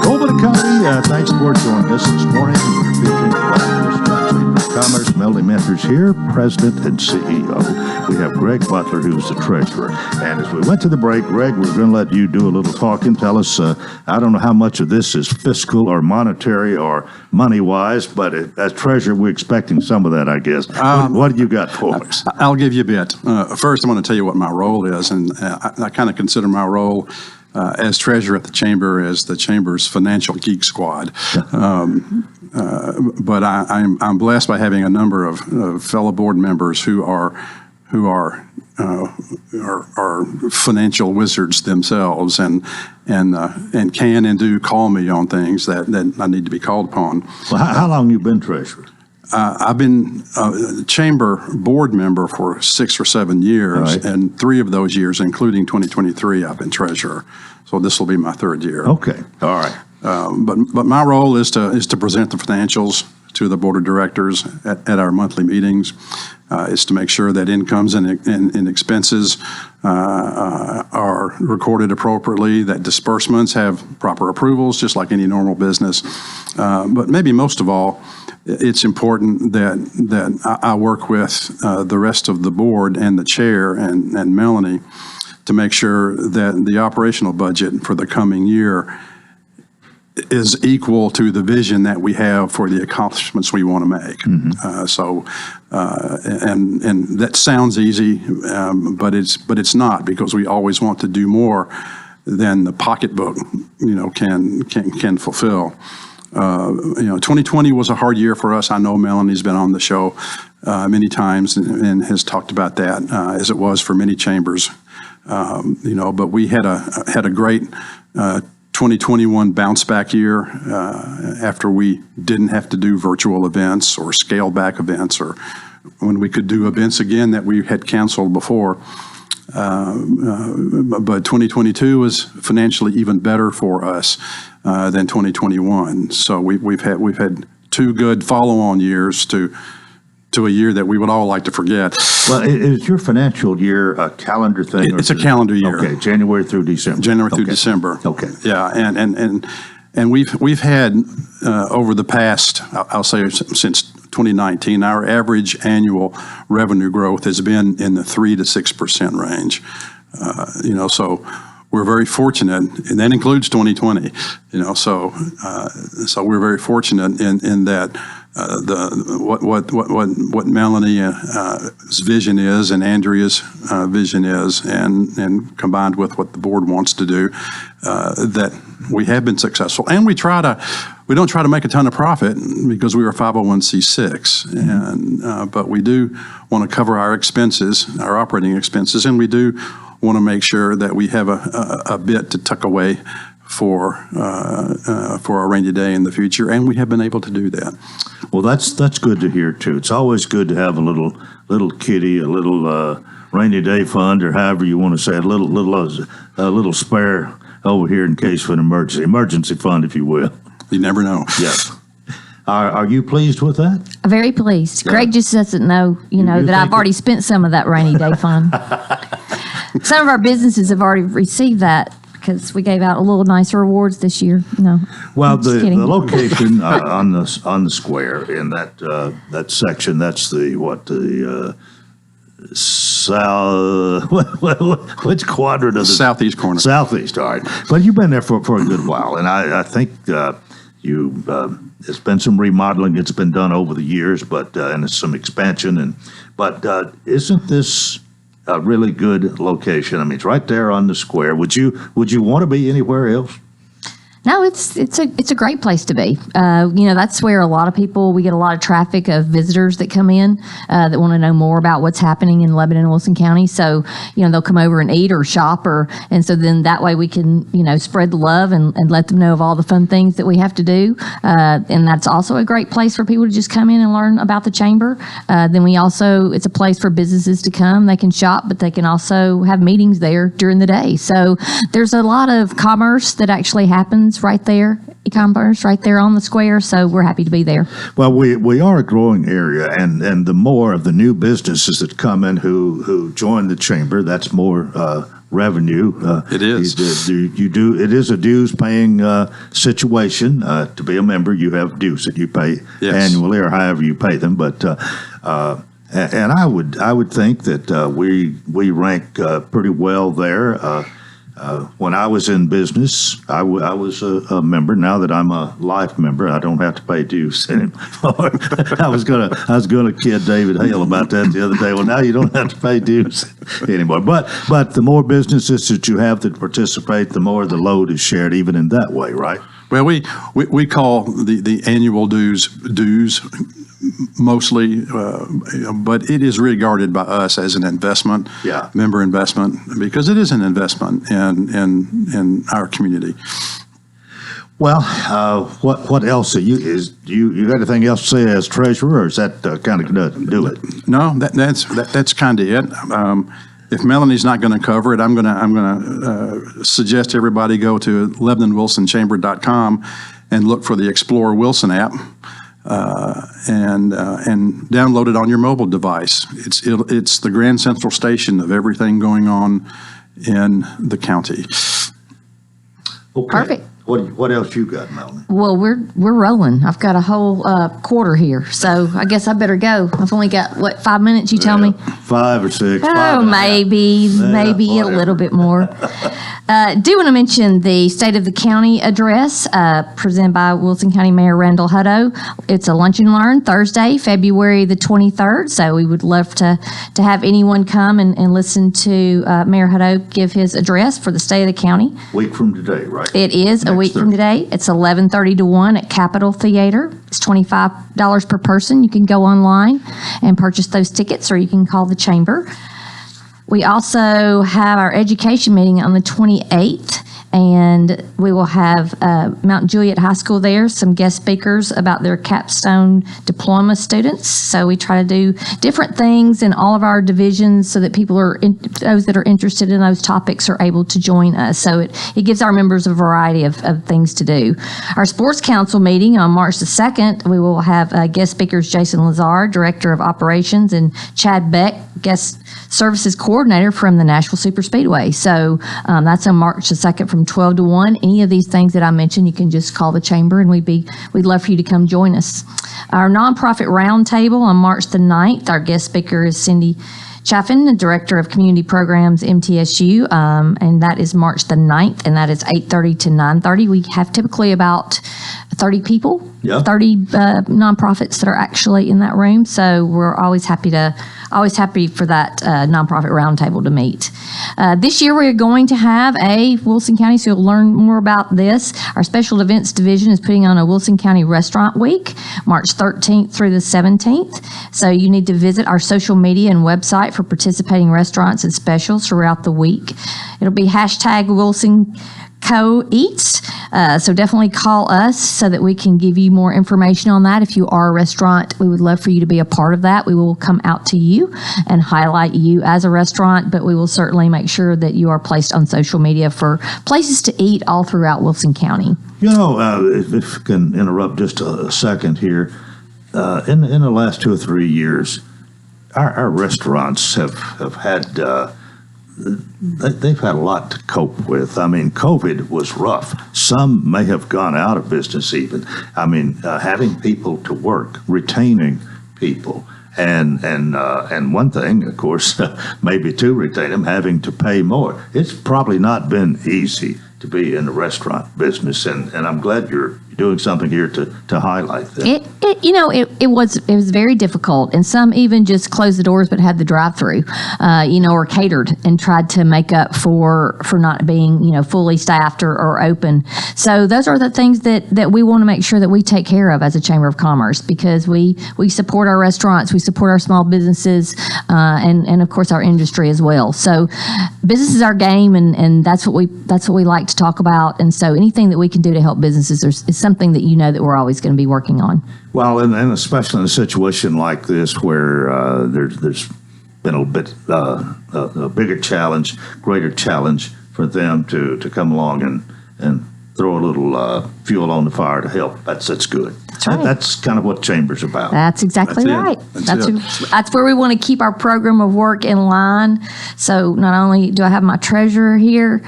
Coleman County, thanks for joining us this morning. We're featuring the Chamber of Commerce. Melody Mentors here, President and CEO. We have Greg Butler, who's the treasurer. And as we went to the break, Greg, we're going to let you do a little talking. Tell us, I don't know how much of this is fiscal or monetary or money-wise, but as treasurer, we're expecting some of that, I guess. What do you got for us? I'll give you a bit. First, I want to tell you what my role is, and I kind of consider my role as treasurer at the Chamber as the Chamber's financial geek squad. But I'm blessed by having a number of fellow board members who are financial wizards themselves, and can and do call me on things that I need to be called upon. Well, how long have you been treasurer? I've been a Chamber board member for 6 or 7 years, right. And 3 of those years, including 2023, I've been treasurer. So this will be my 3rd year. Okay, all right. But my role is to present the financials to the board of directors at our monthly meetings. Is to make sure that incomes and expenses are recorded appropriately, that disbursements have proper approvals, just like any normal business. But maybe most of all, it's important that I work with the rest of the board and the chair and Melanie to make sure that the operational budget for the coming year is equal to the vision that we have for the accomplishments we want to make. Mm-hmm. And that sounds easy, but it's not, because we always want to do more than the pocketbook, can fulfill. 2020 was a hard year for us. I know Melanie's been on the show many times and has talked about that, as it was for many chambers. But we had a great 2021 bounce back year after we didn't have to do virtual events or scale back events, or when we could do events again that we had canceled before. But 2022 was financially even better for us than 2021. So we've had 2 good follow-on years to a year that we would all like to forget. Well, is your financial year a calendar thing? It's a calendar year. Okay, January through December. January through December. Okay. Yeah, and we've had over the past, I'll say since 2019, our average annual revenue growth has been in the 3 to 6% range. So we're very fortunate, and that includes 2020. So we're very fortunate in that. What Melanie's vision is and Andrea's vision is, and combined with what the board wants to do, that we have been successful. And we don't try to make a ton of profit because we are 501c6, and but we do want to cover our expenses, our operating expenses, and we do want to make sure that we have a bit to tuck away for a rainy day in the future, and we have been able to do that. Well, that's good to hear too. It's always good to have a little kitty, a little rainy day fund, or however you want to say it, a little spare over here in case of an emergency fund, if you will. You never know. Yes. Are you pleased with that? Very pleased. Yeah. Greg just doesn't know, that I've already spent some of that rainy day fund. Some of our businesses have already received that, because we gave out a little nicer awards this year. No. Well, the location on the square in that section, that's the south. Which quadrant of the southeast corner? Southeast. All right, but you've been there for a good while, and I think there's been some remodeling that's been done over the years, but and some expansion, but isn't this a really good location? I mean, it's right there on the square. Would you want to be anywhere else? No, it's a great place to be. That's where a lot of people, we get a lot of traffic of visitors that come in that want to know more about what's happening in Lebanon and Wilson County. So, they'll come over and eat or shop, and so then that way we can, spread the love and let them know of all the fun things that we have to do. And that's also a great place for people to just come in and learn about the chamber. Then it's a place for businesses to come. They can shop, but they can also have meetings there during the day. So there's a lot of commerce that actually happens right there, e-commerce right there on the square. So we're happy to be there. Well, we are a growing area, and the more of the new businesses that come in who join the chamber, that's more revenue. It is. It is a dues paying situation. To be a member, you have dues that you pay annually or however you pay them. But and I would think that we rank pretty well there. When I was in business, I was a member. Now that I'm a life member, I don't have to pay dues anymore. I was gonna kid David Hale about that the other day. Well, now you don't have to pay dues anymore. But the more businesses that you have that participate, the more the load is shared, even in that way, right? Well, we call the annual dues mostly, but it is regarded by us as an investment, member investment, because it is an investment in our community. Well, what else do you got anything else to say as treasurer, or is that kind of going to do it? No, that's kind of it. If Melanie's not going to cover it, I'm going to suggest everybody go to LebanonWilsonChamber.com and look for the Explore Wilson app. And download it on your mobile device. It's the Grand Central Station of everything going on in the county. Okay. Perfect. What else you got, Melanie? Well, we're rolling. I've got a whole quarter here, so I guess I better go. I've only got 5 minutes. You tell me. 5 or 6. Oh, maybe a little bit more. Do want to mention the State of the County address presented by Wilson County Mayor Randall Hutto. It's a lunch and learn Thursday, February the 23rd. So we would love to have anyone come and listen to Mayor Hutto give his address for the State of the County. Week from today, right? It is a week from today. It's 11:30 to 1 at Capitol Theater. It's $25 per person. You can go online and purchase those tickets, or you can call the chamber. We also have our education meeting on the 28th, and we will have Mount Juliet High School there, some guest speakers about their capstone diploma students. So we try to do different things in all of our divisions so that those that are interested in those topics are able to join us. So it gives our members a variety of things to do. Our Sports Council meeting on March the 2nd, we will have guest speakers Jason Lazar, Director of Operations, and Chad Beck, Guest Services Coordinator from the Nashville Super Speedway. So that's on March the 2nd from 12 to 1. Any of these things that I mentioned, you can just call the chamber, and we'd love for you to come join us. Our nonprofit roundtable on March the 9th, our guest speaker is Cindy Chaffin, the Director of Community Programs, MTSU, and that is March the 9th, and that is 8:30 to 9:30. We have typically about 30 people, 30 nonprofits that are actually in that room, so we're always happy for that nonprofit roundtable to meet. This year we're going to have a Wilson County, so you'll learn more about this. Our Special Events Division is putting on a Wilson County Restaurant Week, March 13th through the 17th. So you need to visit our social media and website for participating restaurants and specials throughout the week. It'll be #WilsonCoEats. So definitely call us so that we can give you more information on that. If you are a restaurant, we would love for you to be a part of that. We will come out to you and highlight you as a restaurant, but we will certainly make sure that you are placed on social media for places to eat all throughout Wilson County. If I can interrupt just a second here, in the last 2 or 3 years, our restaurants have had they've had a lot to cope with. I mean, COVID was rough. Some may have gone out of business even. I mean, having people to work, retaining people, and one thing, of course, maybe to retain them, having to pay more. It's probably not been easy to be in the restaurant business, and I'm glad you're doing something here to highlight that. It was very difficult, and some even just closed the doors but had the drive-through, or catered and tried to make up for not being fully staffed or open. So those are the things that we want to make sure that we take care of as a Chamber of Commerce, because we support our restaurants, we support our small businesses, and of course our industry as well. So business is our game, and that's what we like to talk about. And so anything that we can do to help businesses is something that that we're always going to be working on. Well, and especially in a situation like this where there's been a bit a bigger challenge, greater challenge for them to come along and throw a little fuel on the fire to help. That's good. That's right. That's kind of what Chamber's about. That's exactly right. That's where we want to keep our program of work in line. So not only do I have my treasurer here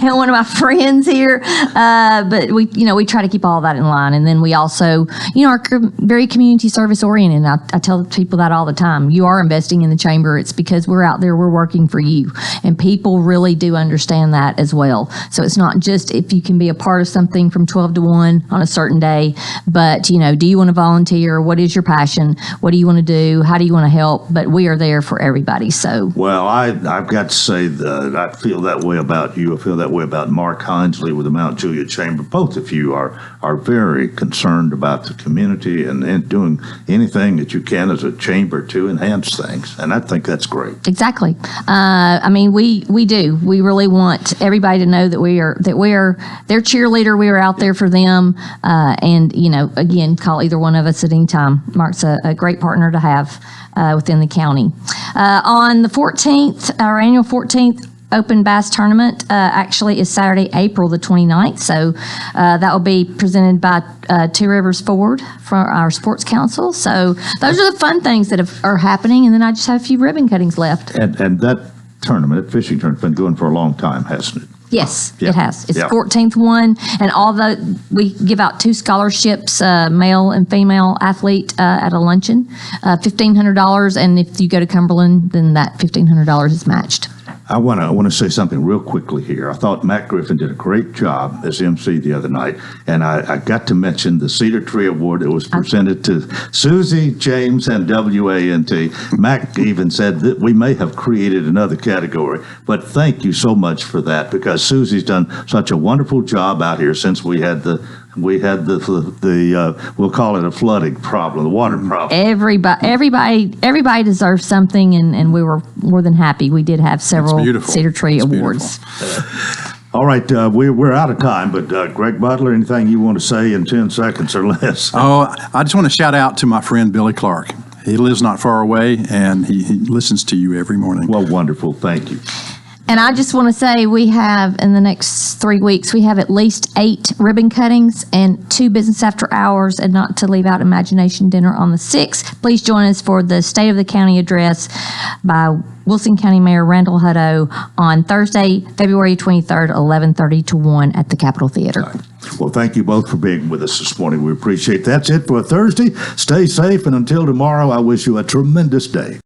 and one of my friends here, but we try to keep all that in line. And then we also, are very community service oriented. I tell people that all the time. You are investing in the Chamber. It's because we're out there, we're working for you. And people really do understand that as well. So it's not just if you can be a part of something from 12 to 1 on a certain day, but, do you want to volunteer? What is your passion? What do you want to do? How do you want to help? But we are there for everybody. So, well, I've got to say that I feel that way about you. I feel that way about Mark Hinesley with the Mount Juliet Chamber. Both of you are very concerned about the community and doing anything that you can as a chamber to enhance things. And I think that's great. Exactly. We do. We really want everybody to know that we are their cheerleader. We are out there for them. And, again, call either one of us at any time. Mark's a great partner to have within the county. On the 14th, our annual 14th Open Bass Tournament actually is Saturday, April the 29th. So that will be presented by Two Rivers Ford from our Sports Council. So those are the fun things that are happening. And then I just have a few ribbon cuttings left. And that tournament, that fishing tournament, has been going for a long time, hasn't it? Yes, it has. It's the 14th one, and we give out 2 scholarships, male and female athlete at a luncheon, $1,500, and if you go to Cumberland, then that $1,500 is matched. I want to say something real quickly here. I thought Matt Griffin did a great job as MC the other night, and I got to mention the Cedar Tree Award that was presented to Susie, James, and WANT. Mac even said that we may have created another category, but thank you so much for that, because Susie's done such a wonderful job out here since we had the we'll call it a flooding problem, the water problem. Everybody deserves something, and we were more than happy. We did have several Cedar Tree Awards. All right, we're out of time, but Greg Butler, anything you want to say in 10 seconds or less? Oh, I just want to shout out to my friend Billy Clark. He lives not far away, and he listens to you every morning. Well, wonderful. Thank you. And I just want to say we have, in the next 3 weeks, we have at least 8 ribbon cuttings and 2 business after hours, and not to leave out Imagination Dinner on the 6th. Please join us for the State of the County address by Wilson County Mayor Randall Hutto on Thursday, February 23rd, 11:30 to 1 at the Capitol Theater. Right. Well, thank you both for being with us this morning. We appreciate it. That's it for Thursday. Stay safe, and until tomorrow, I wish you a tremendous day.